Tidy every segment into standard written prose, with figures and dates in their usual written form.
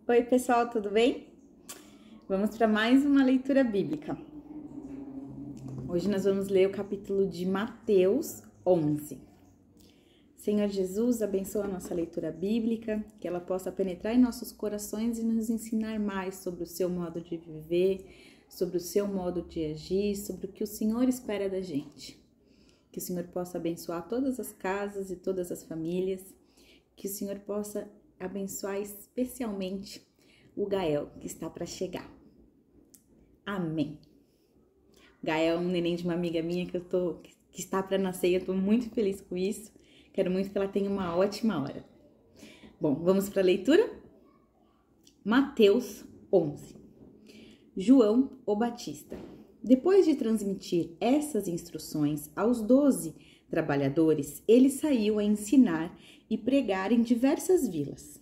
Oi, pessoal, tudo bem? Vamos para mais uma leitura bíblica. Hoje nós vamos ler o capítulo de Mateus 11. Senhor Jesus, abençoa a nossa leitura bíblica, que ela possa penetrar em nossos corações e nos ensinar mais sobre o seu modo de viver, sobre o seu modo de agir, sobre o que o Senhor espera da gente. Que o Senhor possa abençoar todas as casas e todas as famílias, que o Senhor possa abençoar especialmente o Gael, que está para chegar. Amém. Gael é um neném de uma amiga minha que está para nascer e eu estou muito feliz com isso. Quero muito que ela tenha uma ótima hora. Bom, vamos para a leitura? Mateus 11. João o Batista. Depois de transmitir essas instruções aos 12 trabalhadores, ele saiu a ensinar e pregar em diversas vilas.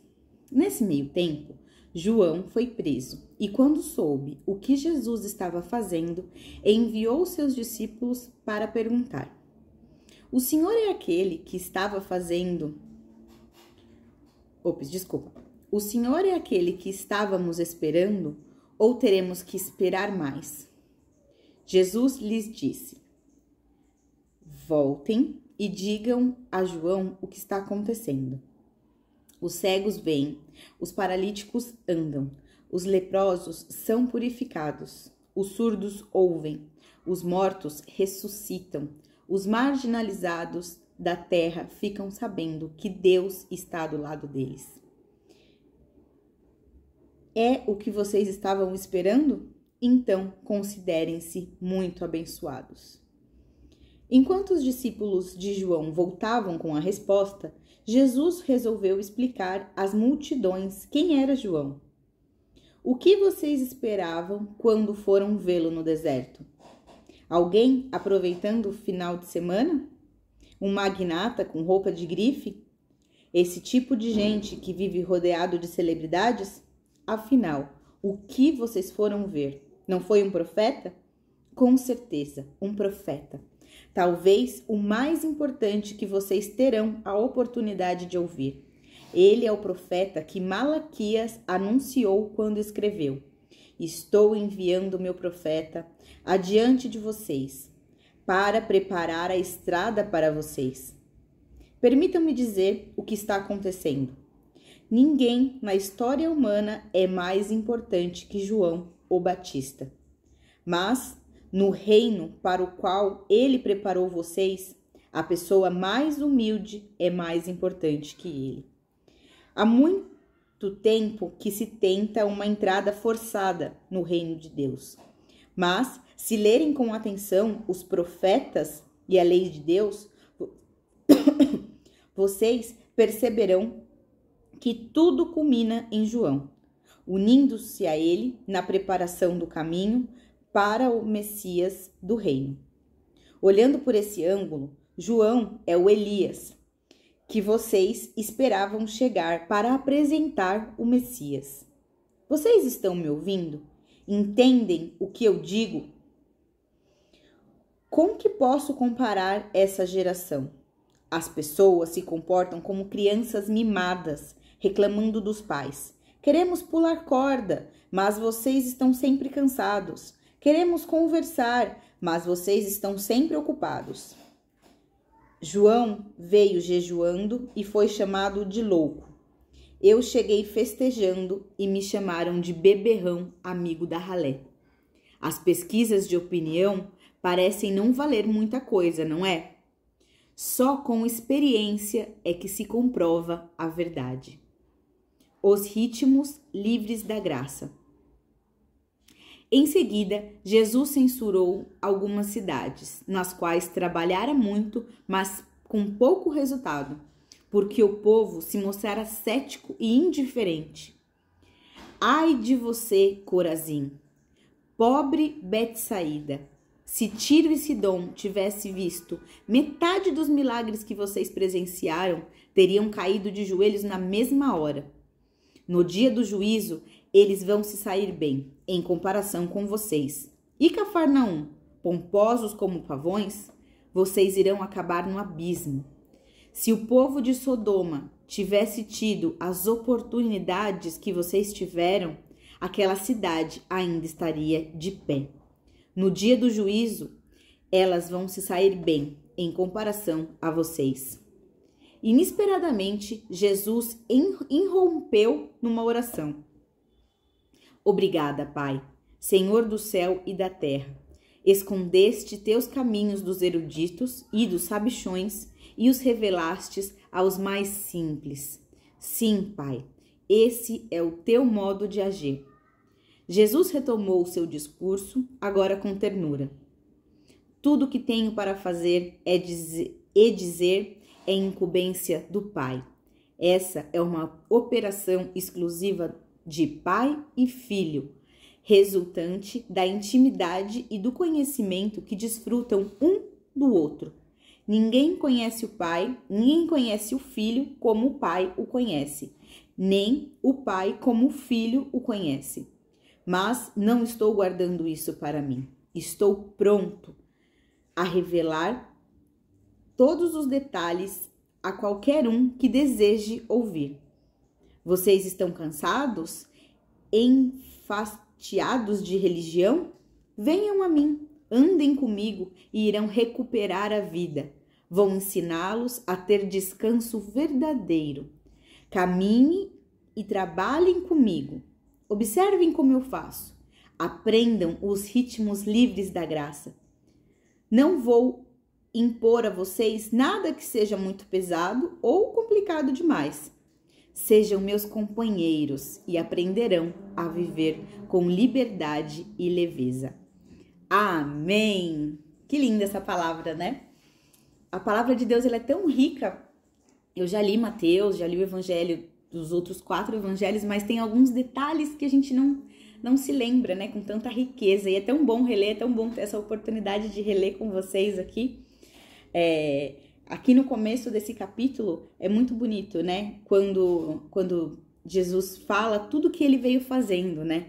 Nesse meio tempo, João foi preso e, quando soube o que Jesus estava fazendo, enviou seus discípulos para perguntar: O Senhor é aquele que estava fazendo... O Senhor é aquele que estávamos esperando ou teremos que esperar mais? Jesus lhes disse: Voltem e digam a João o que está acontecendo. Os cegos veem, os paralíticos andam, os leprosos são purificados, os surdos ouvem, os mortos ressuscitam, os marginalizados da terra ficam sabendo que Deus está do lado deles. É o que vocês estavam esperando? Então considerem-se muito abençoados. Enquanto os discípulos de João voltavam com a resposta, Jesus resolveu explicar às multidões quem era João. O que vocês esperavam quando foram vê-lo no deserto? Alguém aproveitando o final de semana? Um magnata com roupa de grife? Esse tipo de gente que vive rodeado de celebridades? Afinal, o que vocês foram ver? Não foi um profeta? Com certeza, um profeta. Talvez o mais importante que vocês terão a oportunidade de ouvir. Ele é o profeta que Malaquias anunciou quando escreveu: Estou enviando meu profeta adiante de vocês, para preparar a estrada para vocês. Permitam-me dizer o que está acontecendo. Ninguém na história humana é mais importante que João o Batista. Mas, no reino para o qual ele preparou vocês, a pessoa mais humilde é mais importante que ele. Há muito tempo que se tenta uma entrada forçada no reino de Deus. Mas, se lerem com atenção os profetas e a lei de Deus, vocês perceberão que tudo culmina em João, unindo-se a ele na preparação do caminho para o Messias do reino. Olhando por esse ângulo, João é o Elias, que vocês esperavam chegar para apresentar o Messias. Vocês estão me ouvindo? Entendem o que eu digo? Com que posso comparar essa geração? As pessoas se comportam como crianças mimadas, reclamando dos pais. Queremos pular corda, mas vocês estão sempre cansados. Queremos conversar, mas vocês estão sempre ocupados. João veio jejuando e foi chamado de louco. Eu cheguei festejando e me chamaram de beberrão amigo da ralé. As pesquisas de opinião parecem não valer muita coisa, não é? Só com experiência é que se comprova a verdade. Os ritmos livres da graça. Em seguida, Jesus censurou algumas cidades, nas quais trabalhara muito, mas com pouco resultado, porque o povo se mostrara cético e indiferente. Ai de você, Corazim! Pobre Betsaída! Se Tiro e Sidom tivesse visto metade dos milagres que vocês presenciaram, teriam caído de joelhos na mesma hora. No dia do juízo, eles vão se sair bem, em comparação com vocês. E Cafarnaum, pomposos como pavões, vocês irão acabar no abismo. Se o povo de Sodoma tivesse tido as oportunidades que vocês tiveram, aquela cidade ainda estaria de pé. No dia do juízo, elas vão se sair bem em comparação a vocês. Inesperadamente, Jesus irrompeu numa oração. Obrigada, Pai, Senhor do céu e da terra. Escondeste teus caminhos dos eruditos e dos sabichões e os revelastes aos mais simples. Sim, Pai, esse é o teu modo de agir. Jesus retomou o seu discurso, agora com ternura. Tudo o que tenho para fazer é dizer é incumbência do Pai. Essa é uma operação exclusiva de pai e filho, resultante da intimidade e do conhecimento que desfrutam um do outro. Ninguém conhece o Pai, ninguém conhece o Filho como o Pai o conhece, nem o Pai como o Filho o conhece. Mas não estou guardando isso para mim. Estou pronto a revelar todos os detalhes a qualquer um que deseje ouvir. Vocês estão cansados? Enfastiados de religião? Venham a mim, andem comigo e irão recuperar a vida. Vou ensiná-los a ter descanso verdadeiro. Caminhem e trabalhem comigo. Observem como eu faço. Aprendam os ritmos livres da graça. Não vou impor a vocês nada que seja muito pesado ou complicado demais. Sejam meus companheiros e aprenderão a viver com liberdade e leveza. Amém! Que linda essa palavra, né? A palavra de Deus ela é tão rica. Eu já li Mateus, já li o evangelho dos outros 4 evangelhos, mas tem alguns detalhes que a gente não se lembra, né? Com tanta riqueza. E é tão bom reler, é tão bom ter essa oportunidade de reler com vocês aqui. Aqui no começo desse capítulo é muito bonito, né? Quando Jesus fala tudo que ele veio fazendo, né?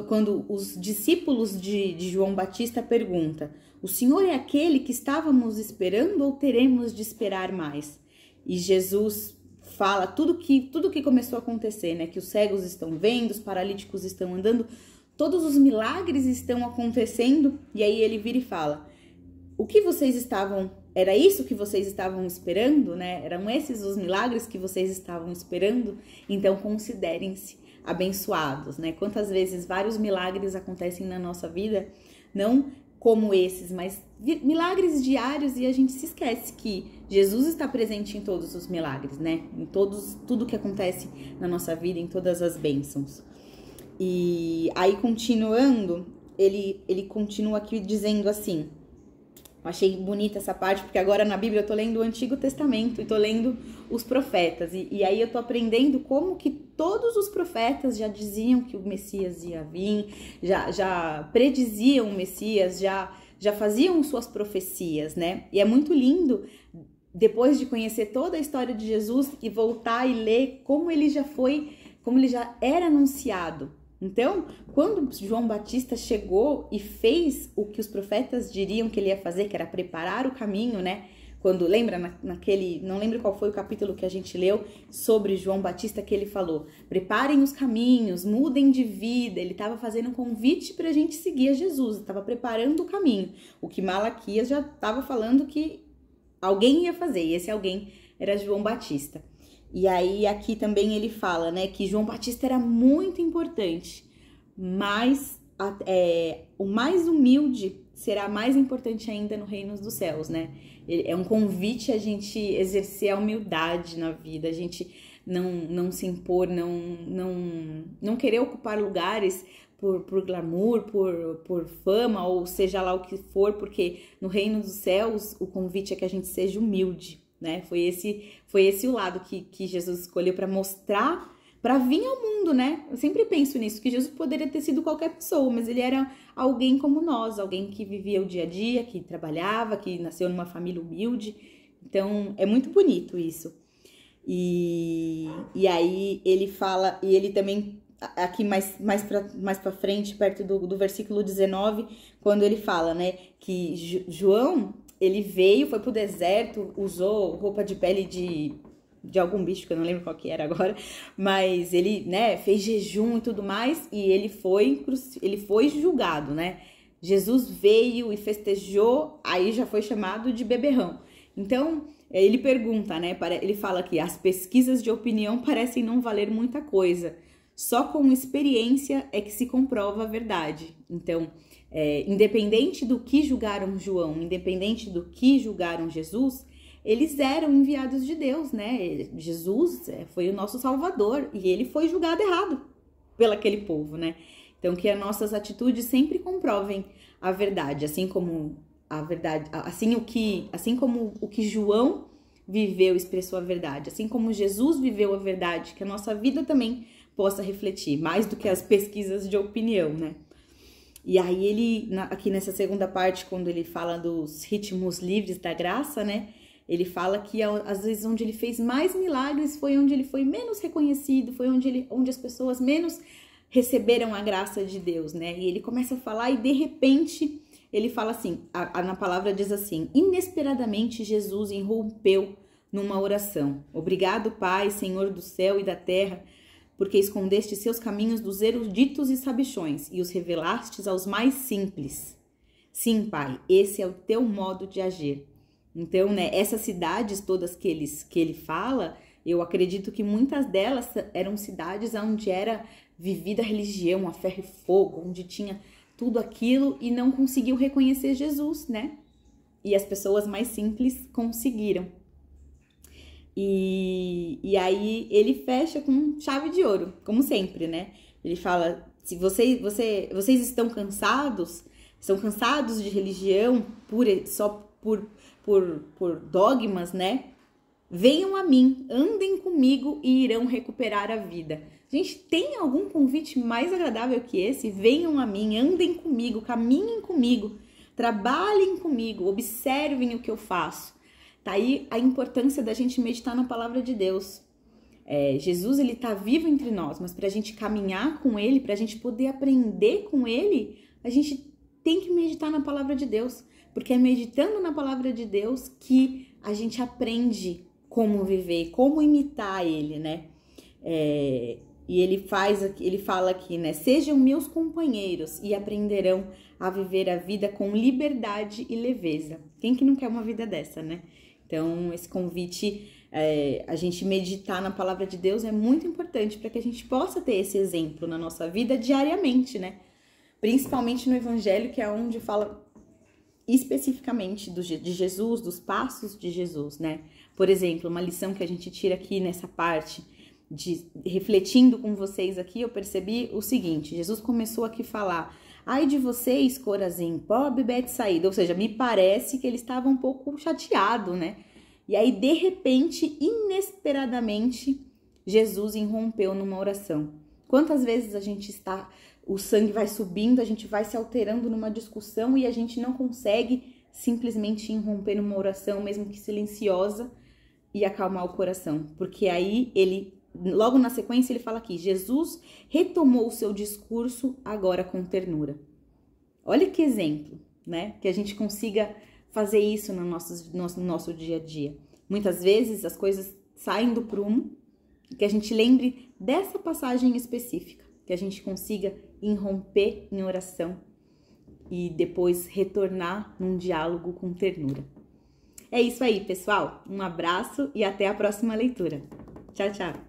Quando os discípulos de João Batista perguntam: o Senhor é aquele que estávamos esperando ou teremos de esperar mais? E Jesus fala tudo que começou a acontecer, né? Que os cegos estão vendo, os paralíticos estão andando, todos os milagres estão acontecendo. E aí ele vira e fala: era isso que vocês estavam esperando, né? Eram esses os milagres que vocês estavam esperando? Então considerem-se abençoados, né? Quantas vezes vários milagres acontecem na nossa vida, não como esses, mas milagres diários, e a gente se esquece que Jesus está presente em todos os milagres, né? Em tudo que acontece na nossa vida, em todas as bênçãos. E aí, continuando, ele continua aqui dizendo assim. Eu achei bonita essa parte, porque agora na Bíblia eu tô lendo o Antigo Testamento e tô lendo os profetas. E aí eu tô aprendendo como que todos os profetas já diziam que o Messias ia vir, já prediziam o Messias, já faziam suas profecias, né? E é muito lindo, depois de conhecer toda a história de Jesus, e voltar e ler como ele já era anunciado. Então, quando João Batista chegou e fez o que os profetas diriam que ele ia fazer, que era preparar o caminho, né? Quando, lembra, não lembro qual foi o capítulo que a gente leu sobre João Batista, que ele falou: preparem os caminhos, mudem de vida. Ele estava fazendo um convite para a gente seguir a Jesus, estava preparando o caminho. O que Malaquias já estava falando que alguém ia fazer, e esse alguém era João Batista. E aí aqui também ele fala, né, que João Batista era muito importante, mas o mais humilde será mais importante ainda no reino dos céus, né? É um convite a gente exercer a humildade na vida, a gente não se impor, não querer ocupar lugares por glamour, por fama, ou seja lá o que for, porque no reino dos céus o convite é que a gente seja humilde, né? Foi esse o lado que Jesus escolheu para mostrar, para vir ao mundo, né? Eu sempre penso nisso, que Jesus poderia ter sido qualquer pessoa, mas ele era alguém como nós, alguém que vivia o dia a dia, que trabalhava, que nasceu numa família humilde. Então, é muito bonito isso. E aí ele fala, e ele também, aqui mais pra frente, perto do versículo 19, quando ele fala, né, que João, ele foi pro deserto, usou roupa de pele de algum bicho, que eu não lembro qual que era agora, mas ele, né, fez jejum e tudo mais, e ele foi julgado, né? Jesus veio e festejou, aí já foi chamado de beberrão. Então, ele pergunta, né? Ele fala que as pesquisas de opinião parecem não valer muita coisa. Só com experiência é que se comprova a verdade. Então, independente do que julgaram João, independente do que julgaram Jesus, eles eram enviados de Deus, né? Jesus foi o nosso Salvador e ele foi julgado errado pelo aquele povo, né? Então, que as nossas atitudes sempre comprovem a verdade, assim como a verdade, assim como o que João viveu expressou a verdade, assim como Jesus viveu a verdade, que a nossa vida também possa refletir, mais do que as pesquisas de opinião, né? E aí ele, aqui nessa segunda parte, quando ele fala dos ritmos livres da graça, né? Ele fala que às vezes onde ele fez mais milagres foi onde ele foi menos reconhecido, foi onde as pessoas menos receberam a graça de Deus, né? E ele começa a falar e de repente ele fala assim, na palavra diz assim: inesperadamente Jesus irrompeu numa oração. Obrigado, Pai, Senhor do céu e da terra, porque escondeste seus caminhos dos eruditos e sabichões e os revelastes aos mais simples. Sim, Pai, esse é o teu modo de agir. Então, né, essas cidades todas que ele fala, eu acredito que muitas delas eram cidades onde era vivida a religião, a ferro e fogo, onde tinha tudo aquilo e não conseguiu reconhecer Jesus, né? E as pessoas mais simples conseguiram. E aí ele fecha com chave de ouro, como sempre, né? Ele fala, se vocês estão cansados de religião só por dogmas, né? Venham a mim, andem comigo e irão recuperar a vida. Gente, tem algum convite mais agradável que esse? Venham a mim, andem comigo, caminhem comigo, trabalhem comigo, observem o que eu faço. Tá aí a importância da gente meditar na palavra de Deus. Jesus, ele tá vivo entre nós, mas pra gente caminhar com ele, pra gente poder aprender com ele, a gente tem que meditar na palavra de Deus, porque é meditando na palavra de Deus que a gente aprende como viver, como imitar ele, né? E ele fala aqui, né? Sejam meus companheiros e aprenderão a viver a vida com liberdade e leveza. Quem que não quer uma vida dessa, né? Então, esse convite, a gente meditar na palavra de Deus é muito importante para que a gente possa ter esse exemplo na nossa vida diariamente, né? Principalmente no Evangelho, que é onde fala especificamente de Jesus, dos passos de Jesus, né? Por exemplo, uma lição que a gente tira aqui nessa parte, refletindo com vocês aqui, eu percebi o seguinte: Jesus começou aqui a falar: ai de vocês, Corazim, pobre Betsaída, ou seja, me parece que ele estava um pouco chateado, né? E aí, de repente, inesperadamente, Jesus irrompeu numa oração. Quantas vezes o sangue vai subindo, a gente vai se alterando numa discussão e a gente não consegue simplesmente irromper numa oração, mesmo que silenciosa, e acalmar o coração? Porque aí logo na sequência ele fala aqui: Jesus retomou o seu discurso agora com ternura. Olha que exemplo, né? Que a gente consiga fazer isso no nosso dia a dia. Muitas vezes as coisas saem do prumo, que a gente lembre dessa passagem específica, que a gente consiga irromper em oração e depois retornar num diálogo com ternura. É isso aí, pessoal. Um abraço e até a próxima leitura. Tchau, tchau.